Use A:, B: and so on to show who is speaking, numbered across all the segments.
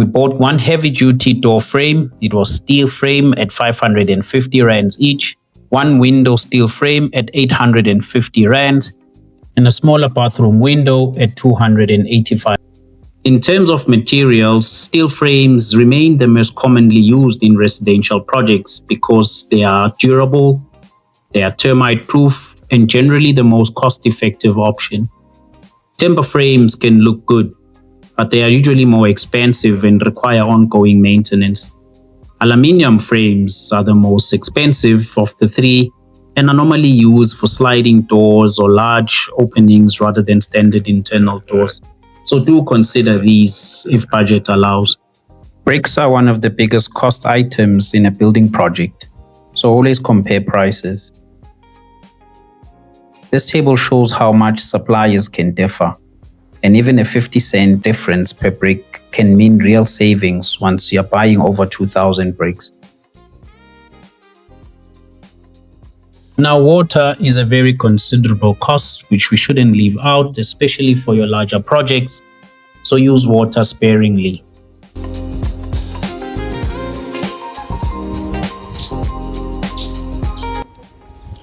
A: We bought one heavy-duty door frame. It was steel frame at 550 rands each, one window steel frame at 850 rands, and a smaller bathroom window at 285. In terms of materials, steel frames remain the most commonly used in residential projects because they are durable, they are termite-proof, and generally the most cost-effective option. Timber frames can look good, but they are usually more expensive and require ongoing maintenance. Aluminium frames are the most expensive of the three and are normally used for sliding doors or large openings rather than standard internal doors. So do consider these if budget allows. Bricks are one of the biggest cost items in a building project, so always compare prices. This table shows how much suppliers can differ, and even a 50-cent difference per brick can mean real savings once you're buying over 2,000 bricks. Now, water is a very considerable cost which we shouldn't leave out, especially for your larger projects, so use water sparingly.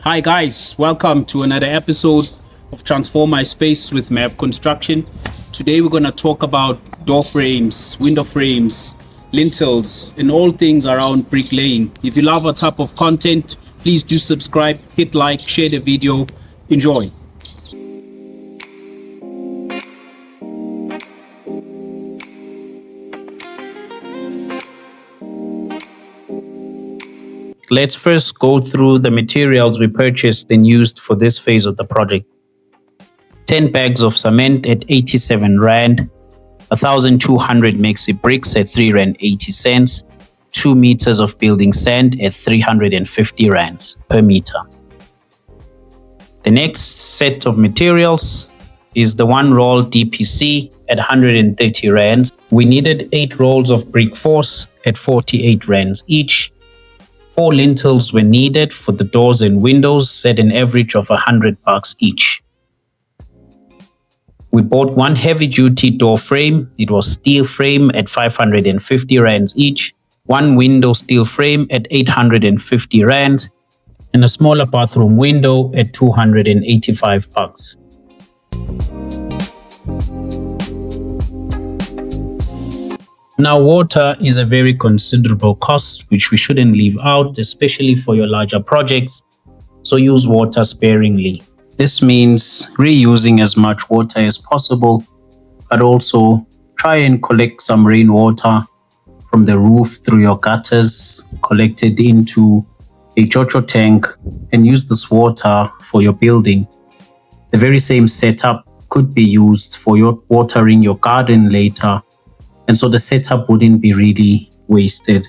B: Hi guys, welcome to another episode of Transform My Space with Mav Construction. Today we're going to talk about door frames, window frames, lintels, and all things around bricklaying. If you love our type of content, please do subscribe, hit like, share the video. Enjoy.
A: Let's first go through the materials we purchased and used for this phase of the project. 10 bags of cement at 87 rand, 1,200 Maxi bricks at 3 rand 80 cents, 2 meters of building sand at 350 rands per meter. The next set of materials is the 1 roll DPC at 130 rands. We needed 8 rolls of brick force at 48 rands each. 4 lintels were needed for the doors and windows at an average of $100 each. We bought one heavy-duty door frame. It was steel frame at 550 rands each, one window steel frame at 850 rands, and a smaller bathroom window at $285. Now, water is a very considerable cost which we shouldn't leave out, especially for your larger projects, so use water sparingly. This means reusing as much water as possible, but also try and collect some rainwater from the roof through your gutters, collect it into a jojo tank, and use this water for your building. The very same setup could be used for your watering your garden later, and so the setup wouldn't be really wasted.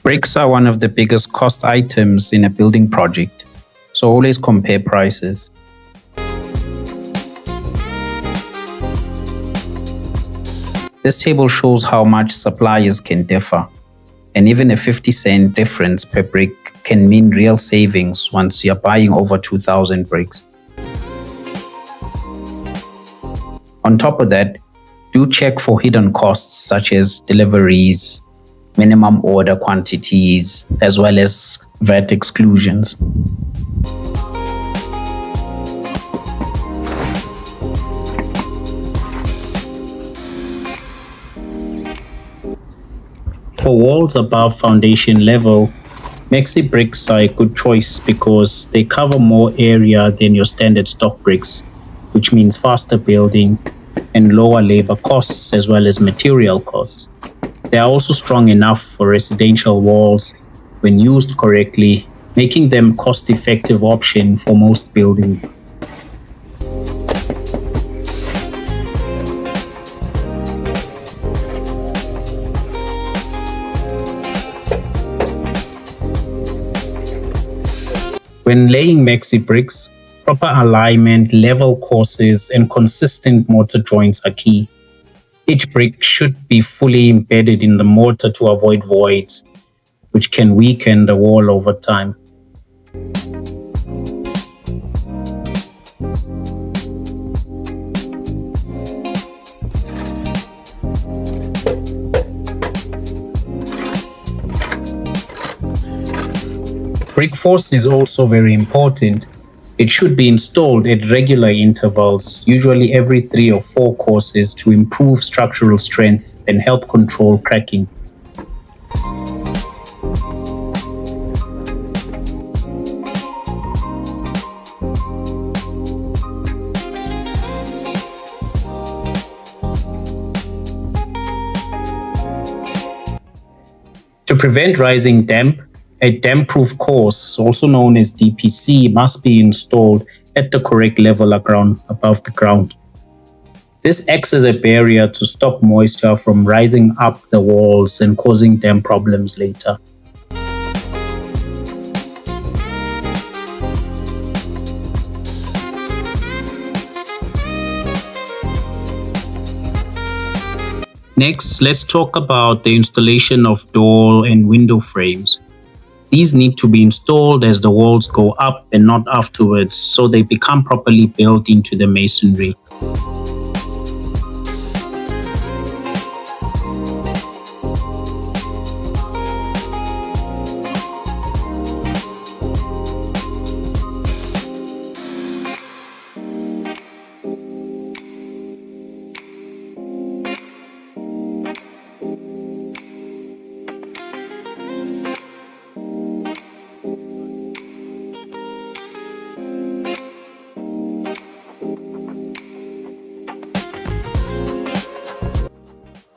A: Bricks are one of the biggest cost items in a building project, so always compare prices. This table shows how much suppliers can differ, and even a 50-cent difference per brick can mean real savings once you're buying over 2,000 bricks. On top of that, do check for hidden costs such as deliveries, minimum order quantities, as well as VAT exclusions. For walls above foundation level, Maxi bricks are a good choice because they cover more area than your standard stock bricks, which means faster building and lower labor costs as well as material costs. They are also strong enough for residential walls when used correctly, making them a cost-effective option for most buildings. When laying Maxi bricks, proper alignment, level courses, and consistent mortar joints are key. Each brick should be fully embedded in the mortar to avoid voids, which can weaken the wall over time. brick force is also very important. It should be installed at regular intervals, usually every 3 or 4 courses, to improve structural strength and help control cracking. To prevent rising damp, a damp-proof course, also known as DPC, must be installed at the correct level above the ground. This acts as a barrier to stop moisture from rising up the walls and causing damp problems later. Next, let's talk about the installation of door and window frames. These need to be installed as the walls go up and not afterwards, so they become properly built into the masonry.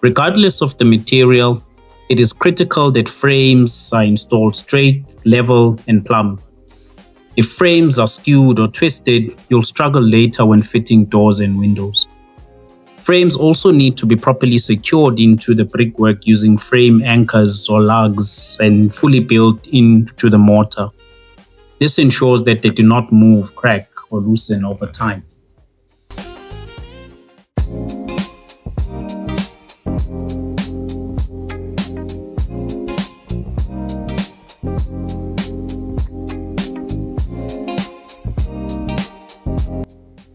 A: Regardless of the material, it is critical that frames are installed straight, level, and plumb. If frames are skewed or twisted, you'll struggle later when fitting doors and windows. Frames also need to be properly secured into the brickwork using frame anchors or lugs and fully built into the mortar. This ensures that they do not move, crack, or loosen over time.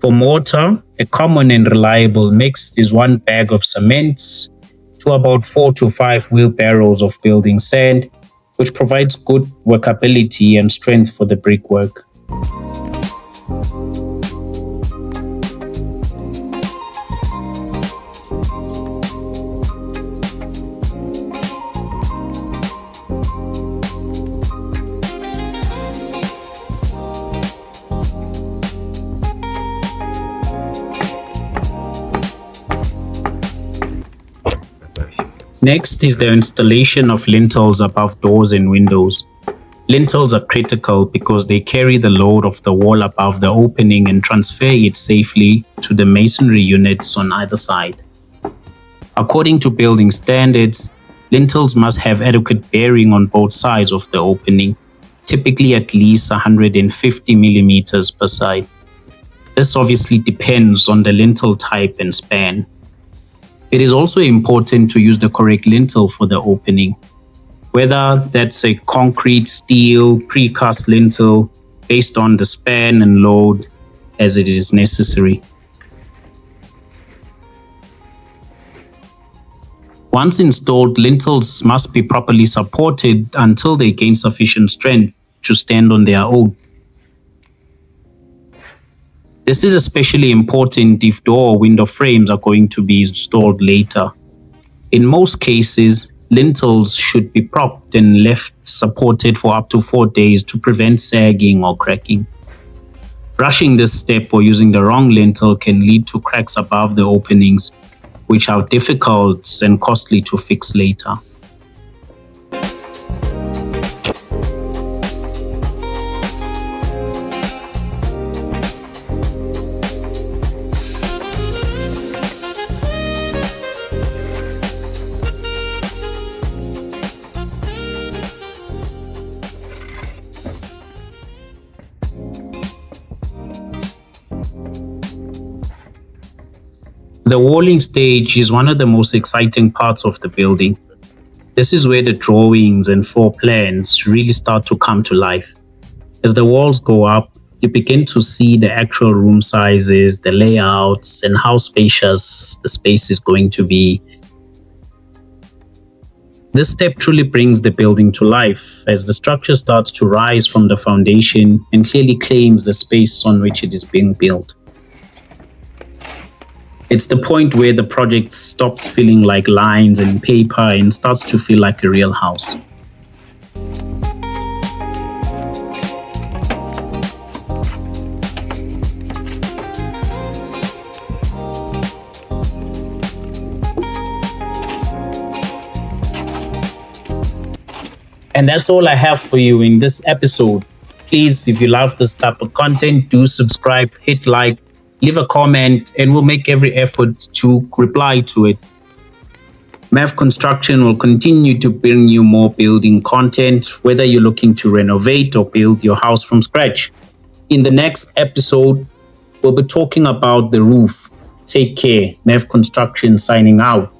A: For mortar, a common and reliable mix is 1 bag of cement to about 4 to 5 wheelbarrows of building sand, which provides good workability and strength for the brickwork. Next is the installation of lintels above doors and windows. Lintels are critical because they carry the load of the wall above the opening and transfer it safely to the masonry units on either side. According to building standards, lintels must have adequate bearing on both sides of the opening, typically at least 150 millimeters per side. This obviously depends on the lintel type and span. It is also important to use the correct lintel for the opening, whether that's a concrete, steel, precast lintel based on the span and load as it is necessary. Once installed, lintels must be properly supported until they gain sufficient strength to stand on their own. This is especially important if door or window frames are going to be installed later. In most cases, lintels should be propped and left supported for up to 4 days to prevent sagging or cracking. Rushing this step or using the wrong lintel can lead to cracks above the openings, which are difficult and costly to fix later. The walling stage is one of the most exciting parts of the building. This is where the drawings and floor plans really start to come to life. As the walls go up, you begin to see the actual room sizes, the layouts, and how spacious the space is going to be. This step truly brings the building to life as the structure starts to rise from the foundation and clearly claims the space on which it is being built. It's the point where the project stops feeling like lines and paper and starts to feel like a real house. And that's all I have for you in this episode. Please, if you love this type of content, do subscribe, hit like, leave a comment, and we'll make every effort to reply to it. Mav Construction will continue to bring you more building content, whether you're looking to renovate or build your house from scratch. In the next episode, we'll be talking about the roof. Take care. Mav Construction signing out.